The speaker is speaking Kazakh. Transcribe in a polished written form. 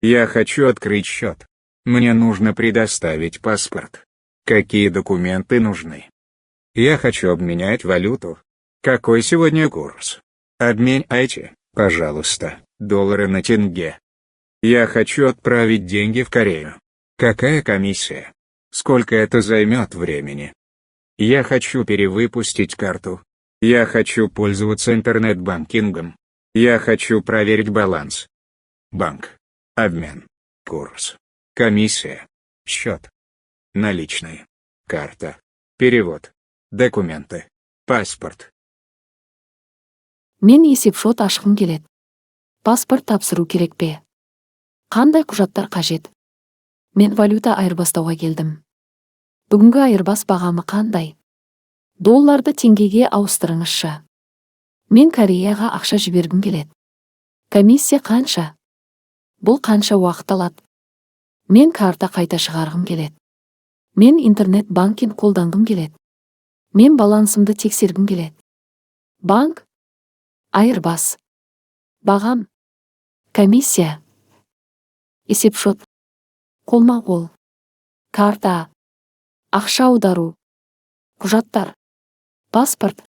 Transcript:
Я хочу открыть счет. Мне нужно предоставить паспорт. Какие документы нужны? Я хочу обменять валюту. Какой сегодня курс? Обменяйте, пожалуйста, доллары на тенге. Я хочу отправить деньги в Корею. Какая комиссия? Сколько это займет времени? Я хочу перевыпустить карту. Я хочу пользоваться интернет-банкингом. Я хочу проверить баланс. Банк. Обмен. Курс. Комиссия. Счет. Наличные. Карта. Перевод. Документы. Паспорт. Мен есепшот ашқым келет. Паспорт тапсыру керек пе? Қандай құжаттар қажет? Мен валюта айырбастауға келдім. Бүгінгі айырбас бағамы қандай? Долларды теңгеге ауыстырыңызшы. Мен Кореяға ақша жібергім келет. Комиссия қанша? Бұл қанша уақыт алады? Мен карта қайта шығарғым келет. Мен интернет-банкинг қолданғым келет. Мен балансымды тексергім келет. Банк. Айырбас. Бағам. Комиссия. Есепшот. Қолма-қол. Карта. Ақша аудару. Құжаттар. Паспорт.